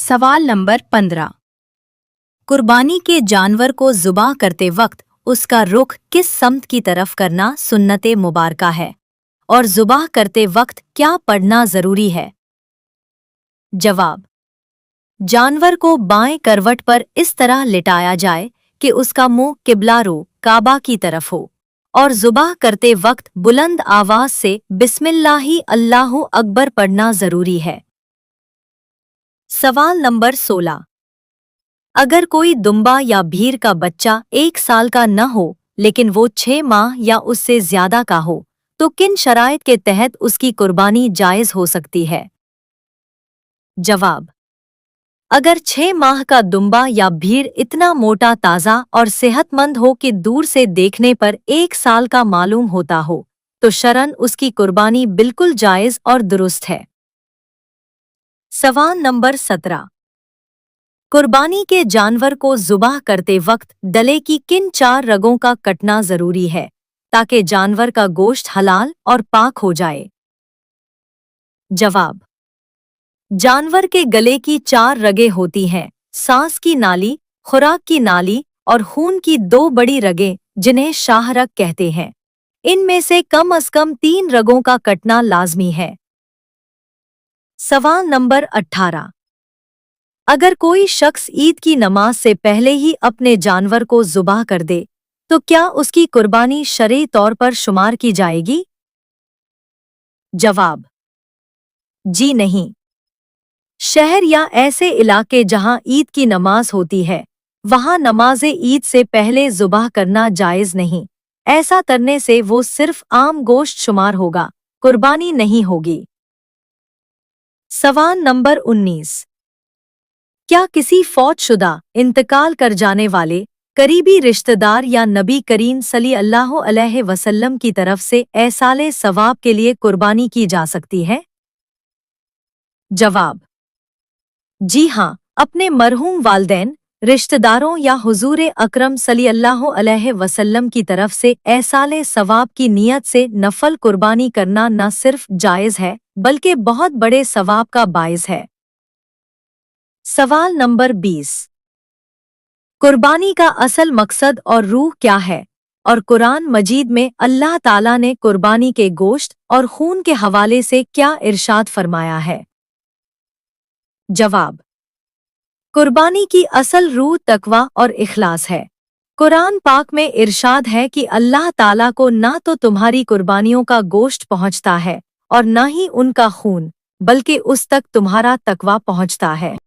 सवाल नंबर 15। कुर्बानी के जानवर को ज़ुबाह करते वक्त उसका रुख किस समत की तरफ करना सुन्नते मुबारका है और ज़ुबाह करते वक्त क्या पढ़ना ज़रूरी है? जवाब: जानवर को बाएं करवट पर इस तरह लिटाया जाए कि उसका मुंह किबला रो काबा की तरफ हो और ज़ुबाह करते वक्त बुलंद आवाज से बिस्मिल्लाही अल्लाहु अकबर पढ़ना ज़रूरी है। सवाल नंबर 16। अगर कोई दुम्बा या भीर का बच्चा 1 साल का न हो लेकिन वो 6 माह या उससे ज्यादा का हो तो किन शराइत के तहत उसकी कुर्बानी जायज हो सकती है? जवाब: अगर 6 माह का दुम्बा या भीर इतना मोटा ताज़ा और सेहतमंद हो कि दूर से देखने पर 1 साल का मालूम होता हो तो शरन उसकी कुर्बानी बिल्कुल जायज और दुरुस्त है। सवाल नंबर 17। कुर्बानी के जानवर को ज़ुबाह करते वक्त गले की किन 4 रगों का कटना ज़रूरी है ताकि जानवर का गोश्त हलाल और पाक हो जाए? जवाब: जानवर के गले की 4 रगें होती हैं, सांस की नाली, खुराक की नाली और खून की 2 बड़ी रगें जिन्हें शाहरग कहते हैं। इनमें से कम 3 रगों का कटना लाजमी है। सवाल नंबर 18। अगर कोई शख्स ईद की नमाज से पहले ही अपने जानवर को ज़ुबाह कर दे तो क्या उसकी कुर्बानी शरई तौर पर शुमार की जाएगी? जवाब: जी नहीं। शहर या ऐसे इलाके जहां ईद की नमाज होती है वहां नमाज़े ईद से पहले ज़ुबाह करना जायज़ नहीं। ऐसा करने से वो सिर्फ आम गोश्त शुमार होगा, कुर्बानी नहीं होगी। सवाल नंबर 19। क्या किसी फौतशुदा इंतकाल कर जाने वाले करीबी रिश्तेदार या नबी करीम सल्लल्लाहु अलैहि वसल्लम की तरफ से ऐसाले सवाब के लिए कुर्बानी की जा सकती है? जवाब: जी हाँ, अपने मरहूम वालदैन, रिश्तेदारों या हुजूर अकरम सल्लल्लाहु अलैहि वसल्लम की तरफ से ऐसाले सवाब की नियत से नफल कुर्बानी करना न सिर्फ जायज़ है बल्कि बहुत बड़े सवाब का बाइस है। सवाल नंबर 20। कुर्बानी का असल मकसद और रूह क्या है और कुरान मजीद में अल्लाह ताला ने कुर्बानी के गोश्त और खून के हवाले से क्या इरशाद फरमाया है? जवाब: कुर्बानी की असल रूह तकवा और इखलास है। कुरान पाक में इरशाद है कि अल्लाह ताला को ना तो तुम्हारी कुर्बानियों का गोश्त पहुंचता है और ना ही उनका खून, बल्कि उस तक तुम्हारा तकवा पहुंचता है।